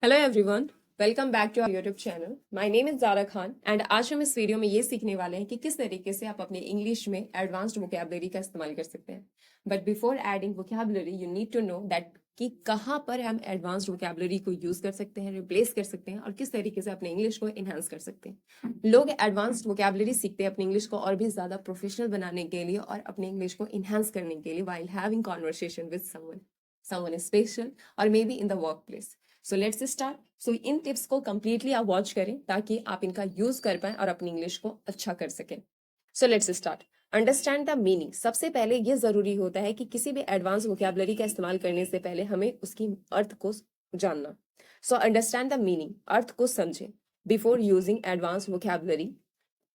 Hello everyone, welcome back to our YouTube channel. My name is Zara Khan and आज हम इस video में ये सीखने वाले हैं कि किस तरीके से आप अपने इंग्लिश में एडवांस्ड वोकैबुलरी का इस्तेमाल कर सकते हैं। But before adding vocabulary you need to know that कि कहाँ पर हम एडवांस्ड वोकैबुलरी को यूज कर सकते हैं, रिप्लेस कर सकते हैं और किस तरीके से अपने इंग्लिश को इनहेंस कर सकते हैं। लोग एडवांस्ड वोकैबुलरी सीखते हैं अपने इंग्लिश को और भी ज्यादा प्रोफेशनल बनाने के लिए और अपने इंग्लिश को इनहेंस करने के लिए while having conversation with someone special और may be in the work place. So let's start. So इन टिप्स को कंप्लीटली आप वॉच करें ताकि आप इनका यूज कर पाए और अपनी इंग्लिश को अच्छा कर सकें। सो let's start. Understand the meaning. सबसे पहले ये जरूरी होता है कि किसी भी एडवांस वोकैबुलरी का इस्तेमाल करने से पहले हमें उसकी अर्थ को जानना। सो अंडरस्टैंड द मीनिंग, अर्थ को समझें। Before using advance vocabulary,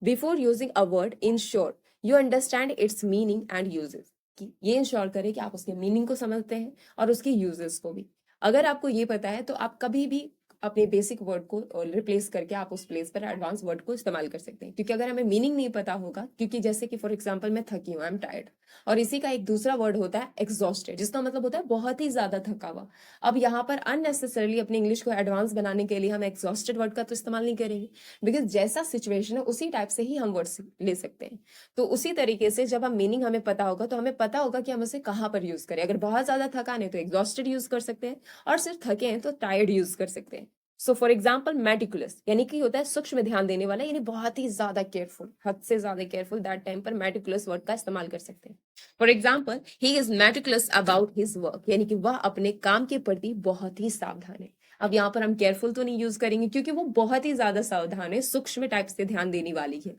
before using a word, ensure you understand it's meaning and uses. ये इंश्योर करें कि आप उसके मीनिंग को समझते हैं और उसके यूजेस को भी। अगर आपको ये पता है तो आप कभी भी अपने बेसिक वर्ड को रिप्लेस करके आप उस प्लेस पर एडवांस वर्ड को इस्तेमाल कर सकते हैं। क्योंकि अगर हमें मीनिंग नहीं पता होगा, क्योंकि जैसे कि फॉर एग्जांपल मैं थकी हूँ, आई एम टायर्ड, और इसी का एक दूसरा वर्ड होता है एग्जॉस्टेड, जिसका मतलब होता है बहुत ही ज्यादा थका हुआ। अब यहाँ पर अननेसेसरली अपनी इंग्लिश को एडवांस बनाने के लिए हम एग्जॉस्टेड वर्ड का तो इस्तेमाल नहीं करेंगे, बिकॉज जैसा सिचुएशन है उसी टाइप से ही हम वर्ड्स ले सकते हैं। तो उसी तरीके से जब हम मीनिंग हमें पता होगा तो हमें पता होगा कि हम उसे कहाँ पर यूज करें। अगर बहुत ज्यादा थकान है तो एग्जॉस्टेड यूज कर सकते हैं, और सिर्फ थके हैं तो टायर्ड यूज कर सकते हैं। सो फॉर एग्जाम्पल मेटिकुलस यानी कि होता है सूक्ष्म ध्यान देने वाला, यानी बहुत ही ज्यादा केयरफुल, हद से ज्यादा केयरफुल। दैट टाइम पर मेटिकुलस वर्ड का इस्तेमाल कर सकते हैं। For example he is meticulous about his work, यानी कि वह अपने काम के प्रति बहुत ही सावधान है। अब यहाँ पर हम केयरफुल तो नहीं यूज करेंगे क्योंकि वो बहुत ही ज्यादा सावधान है, सूक्ष्म टाइप से ध्यान देने वाली है।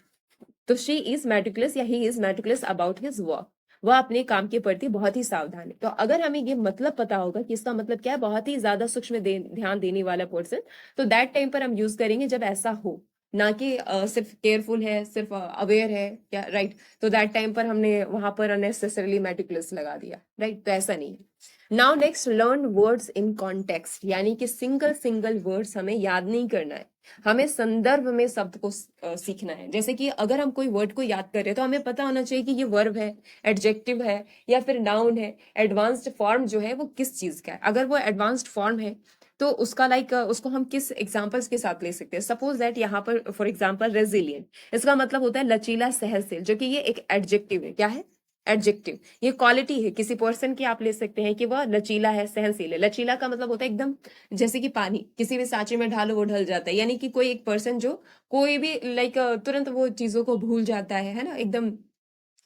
तो शी इज मेटिकुलस या he is meticulous about his work, वह अपने काम के प्रति बहुत ही सावधान है। तो अगर हमें ये मतलब पता होगा कि इसका मतलब क्या है, बहुत ही ज्यादा सूक्ष्म ध्यान देने वाला पर्सन, तो दैट टाइम पर हम यूज करेंगे जब ऐसा हो, ना कि सिर्फ केयरफुल है, सिर्फ अवेयर है, या राइट। तो दैट टाइम पर हमने वहां पर अननेसेसरली मेटिकुलस लगा दिया, राइट। तो ऐसा नहीं है। Now next, learn words in context, यानी कि सिंगल सिंगल वर्ड्स हमें याद नहीं करना है, हमें संदर्भ में शब्द को सीखना है। जैसे कि अगर हम कोई वर्ड को याद कर रहे हैं तो हमें पता होना चाहिए कि ये वर्ब है, एडजेक्टिव है, या फिर नाउन है। एडवांस्ड फॉर्म जो है वो किस चीज का है। अगर वो एडवांस्ड फॉर्म है तो उसका उसको हम किस एग्जांपल्स के साथ ले सकते हैं। सपोज दैट यहाँ पर फॉर एग्जांपल रेजिलियंट, इसका मतलब होता है लचीला, सहनशील, जो कि ये एक एडजेक्टिव है। क्या है? एडजेक्टिव। ये क्वालिटी है किसी पर्सन की, आप ले सकते हैं कि वह लचीला है, सहनशील है। लचीला का मतलब होता है एकदम जैसे कि पानी किसी भी सांचे में ढालो वो ढल जाता है, यानी कि कोई एक पर्सन जो कोई भी तुरंत वो चीजों को भूल जाता है ना, एकदम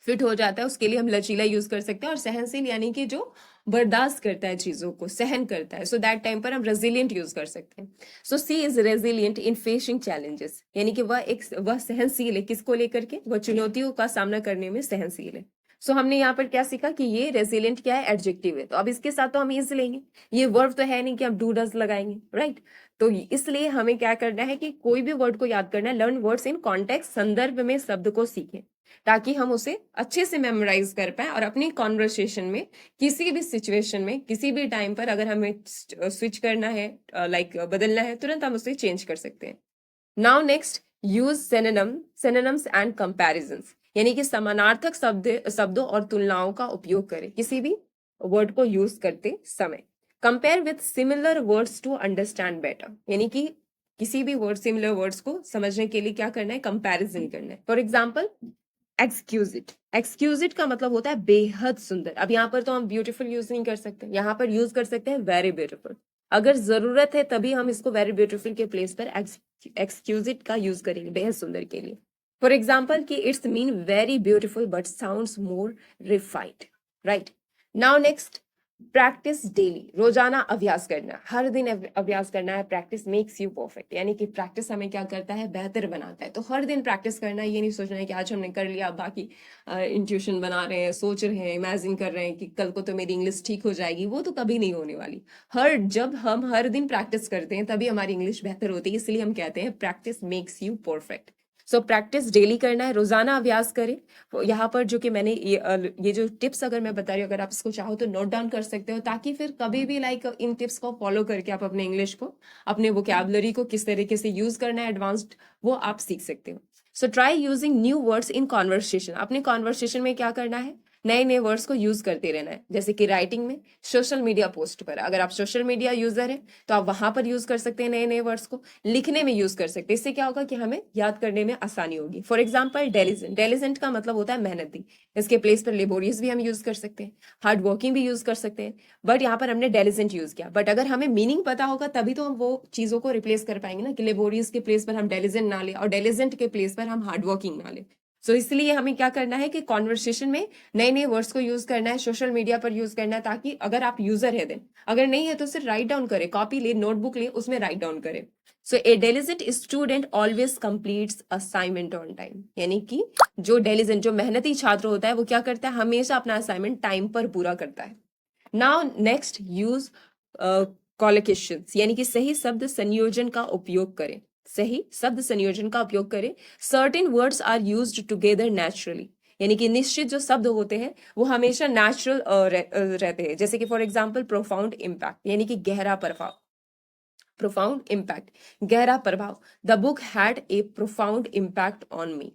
फिट हो जाता है, उसके लिए हम लचीला यूज कर सकते हैं। और सहनशील यानी कि जो बर्दाश्त करता है, चीजों को सहन करता है। सो दैट टाइम पर हम रेजिलियंट यूज कर सकते हैं। So she is resilient in facing challenges, यानी कि वह सहनशील है, किसको लेकर के? वह चुनौतियों का सामना करने में सहनशील है। सो हमने यहाँ पर क्या सीखा कि ये रेजिलियंट क्या है? एडजेक्टिव है। तो अब इसके साथ तो हम इज लेंगे, ये वर्ब तो है नहीं कि हम डू डज लगाएंगे, राइट। तो इसलिए हमें क्या करना है कि कोई भी वर्ड को याद करना है, लर्न वर्ड्स इन कॉन्टेक्स्ट, संदर्भ में शब्द को सीखें, ताकि हम उसे अच्छे से मेमोराइज कर पाए और अपनी कॉन्वर्सेशन में किसी भी सिचुएशन में किसी भी टाइम पर अगर हमें स्विच करना है, बदलना है, तुरंत हम उसे चेंज कर सकते हैं। Now next, use synonyms and comparisons, यानी कि समानार्थक शब्दों और तुलनाओं का उपयोग करें किसी भी वर्ड को यूज करते समय। Compare with similar words to understand better, यानी कि किसी भी वर्ड, सिमिलर वर्ड्स को समझने के लिए क्या करना है? कंपैरिजन करना है। फॉर एग्जाम्पल एक्सक्यूज इट का मतलब होता है बेहद सुंदर। अब यहाँ पर तो हम ब्यूटीफुल यूज नहीं कर सकते, यहाँ पर यूज कर सकते हैं वेरी ब्यूटीफुल। अगर जरूरत है तभी हम इसको वेरी ब्यूटीफुल के प्लेस पर एक्सक्यूज इट का यूज करेंगे बेहद सुंदर के लिए। फॉर एग्जाम्पल कि it's mean very beautiful but sounds more refined, right. Now next, practice daily, रोजाना अभ्यास करना, हर दिन अभ्यास करना है। प्रैक्टिस मेक्स यू परफेक्ट, यानी कि प्रैक्टिस हमें क्या करता है? बेहतर बनाता है। तो हर दिन प्रैक्टिस करना है, ये नहीं सोचना है कि आज हमने कर लिया, बाकी इंट्यूशन बना रहे हैं, सोच रहे हैं, इमेजिन कर रहे हैं कि कल को तो मेरी इंग्लिश ठीक हो जाएगी। वो तो कभी नहीं होने वाली। जब हम हर दिन प्रैक्टिस करते हैं तभी हमारी इंग्लिश बेहतर होती है। इसलिए हम कहते हैं practice makes you perfect. So practice daily करना है, रोजाना अभ्यास करें। यहाँ पर जो कि मैंने ये जो टिप्स अगर मैं बता रही हूँ, अगर आप इसको चाहो तो नोट डाउन कर सकते हो, ताकि फिर कभी भी इन टिप्स को फॉलो करके आप अपने इंग्लिश को, अपने वोकैबुलरी को किस तरीके से यूज करना है एडवांस्ड, वो आप सीख सकते हो। So try using new words in conversation. अपने कॉन्वर्सेशन में क्या करना है? नए नए वर्ड्स को यूज करते रहना है। जैसे कि राइटिंग में, सोशल मीडिया पोस्ट पर, अगर आप सोशल मीडिया यूजर हैं तो आप वहां पर यूज कर सकते हैं नए नए वर्ड्स को, लिखने में यूज कर सकते हैं। इससे क्या होगा कि हमें याद करने में आसानी होगी। फॉर एग्जाम्पल डेलिजेंट, डेलिजेंट का मतलब होता है मेहनती, इसके प्लेस पर लेबोरियस भी हम यूज कर सकते हैं, हार्ड वर्किंग भी यूज कर सकते हैं, बट यहाँ पर हमने डेलिजेंट यूज किया। बट अगर हमें मीनिंग पता होगा तभी तो हम वो चीजों को रिप्लेस कर पाएंगे ना, कि लेबोरियस के प्लेस पर हम डेलिजेंट ना ले और डेलिजेंट के प्लेस पर हम हार्ड वर्किंग ना ले। सो इसलिए हमें क्या करना है कि कॉन्वर्सेशन में नए नए वर्ड्स को यूज करना है, सोशल मीडिया पर यूज करना है, ताकि अगर आप यूजर है देन, अगर नहीं है तो सिर्फ राइट डाउन करें, कॉपी ले, नोटबुक ले, उसमें राइट डाउन करें। So a diligent student always completes assignment on time, यानी कि जो डेलिजेंट, जो मेहनती छात्र होता है वो क्या करता है, हमेशा अपना असाइनमेंट टाइम पर पूरा करता है। नाउ नेक्स्ट, यूज कॉलोकेशंस, यानी कि सही शब्द संयोजन का उपयोग करें, सही शब्द संयोजन का उपयोग करें। Certain words are used together naturally, यानी कि निश्चित जो शब्द होते हैं वो हमेशा नेचुरल रहते हैं। जैसे कि फॉर एग्जाम्पल प्रोफाउंड इम्पैक्ट, यानी कि गहरा प्रभाव, प्रोफाउंड इम्पैक्ट, गहरा प्रभाव। The book had a profound impact on me.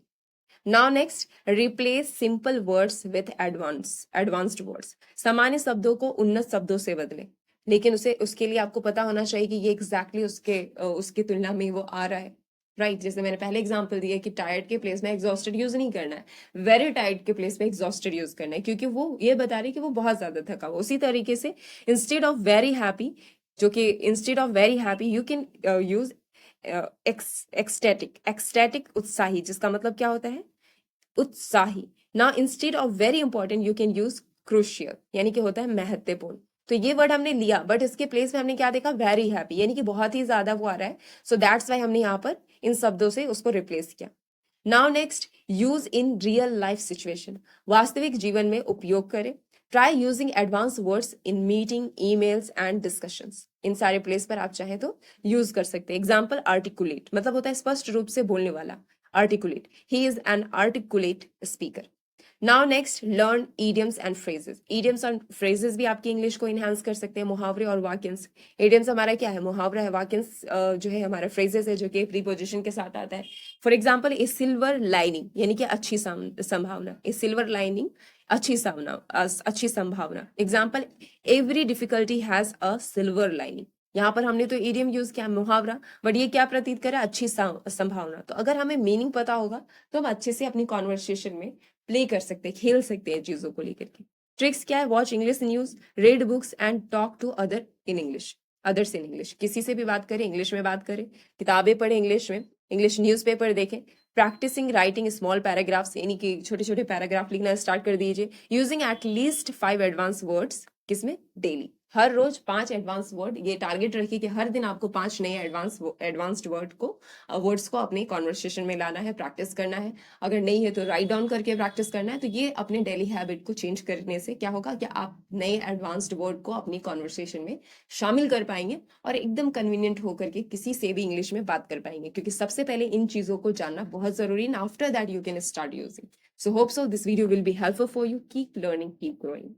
Now next, replace simple words with advanced words, सामान्य शब्दों को उन्नत शब्दों से बदलें, लेकिन उसके लिए आपको पता होना चाहिए कि ये एग्जैक्टली उसके तुलना में वो आ रहा है, राइट। जैसे मैंने पहले एग्जांपल दिया कि टायर्ड के प्लेस में एग्जॉस्टेड यूज नहीं करना है, वेरी टायर्ड के प्लेस में एग्जॉस्टेड यूज करना है, क्योंकि वो ये बता रही है कि वो बहुत ज्यादा थका हुआ। उसी तरीके से इंस्टेड ऑफ वेरी हैप्पी, जो कि instead of very happy you can use ecstatic, उत्साही, जिसका मतलब क्या होता है, उत्साही। ना instead of very important you can use crucial, यानी कि होता है महत्वपूर्ण। तो ये वर्ड हमने लिया, बट इसके प्लेस में हमने क्या देखा, वेरी हैप्पी, यानी कि बहुत ही ज्यादा वो आ रहा है। सो दैट्स वाई हमने यहाँ पर इन शब्दों से उसको रिप्लेस किया। Now next, use in real life situation, वास्तविक जीवन में उपयोग करें। Try using advance words in meeting, emails and discussions, इन सारे प्लेस पर आप चाहें तो यूज कर सकते हैं। एग्जाम्पल आर्टिकुलेट, मतलब होता है स्पष्ट रूप से बोलने वाला, articulate, he is an articulate speaker. Now next, learn idioms and phrases, idioms and phrases भी आपकी इंग्लिश को इनहेंस कर सकते हैं। मुहावरे और वाक्यांश, ईडियम्स हमारा क्या है, मुहावरा है, वाक्यांश जो है हमारा फ्रेजेस है, जो कि प्रीपोजिशन के साथ आता है। For example, A silver lining, यानी कि अच्छी संभावना, ए सिल्वर लाइनिंग, अच्छी संभावना। Example, every difficulty has a silver lining, यहाँ पर हमने तो इडियम यूज किया, मुहावरा, बट ये क्या प्रतीत करा, अच्छी संभावना। तो अगर हमें मीनिंग पता होगा तो हम अच्छे से अपनी कॉन्वर्सेशन में प्ले कर सकते हैं, खेल सकते हैं चीजों को लेकर के। ट्रिक्स क्या है, watch English news, read books and talk to others in English, किसी से भी बात करें, इंग्लिश में बात करें, किताबें पढ़ें इंग्लिश में, इंग्लिश न्यूज़पेपर देखें। प्रैक्टिसिंग राइटिंग स्मॉल पैराग्राफ्स, यानी कि छोटे छोटे पैराग्राफ लिखना स्टार्ट कर दीजिए। यूजिंग एटलीस्ट 5 एडवांस वर्ड्स, किसमें, डेली, हर रोज 5 एडवांस वर्ड, ये टारगेट रखिए कि हर दिन आपको 5 नए एडवांस्ड वर्ड्स को अपने कॉन्वर्सेशन में लाना है, प्रैक्टिस करना है। अगर नहीं है तो राइट डाउन करके प्रैक्टिस करना है। तो ये अपने डेली हैबिट को चेंज करने से क्या होगा कि आप नए एडवांस्ड वर्ड को अपनी कॉन्वर्सेशन में शामिल कर पाएंगे और एकदम कन्वीनियंट होकर के किसी से भी इंग्लिश में बात कर पाएंगे, क्योंकि सबसे पहले इन चीजों को जानना बहुत जरूरी है। After that you can start using. So hope so this video will be helpful for you. Keep learning, keep growing.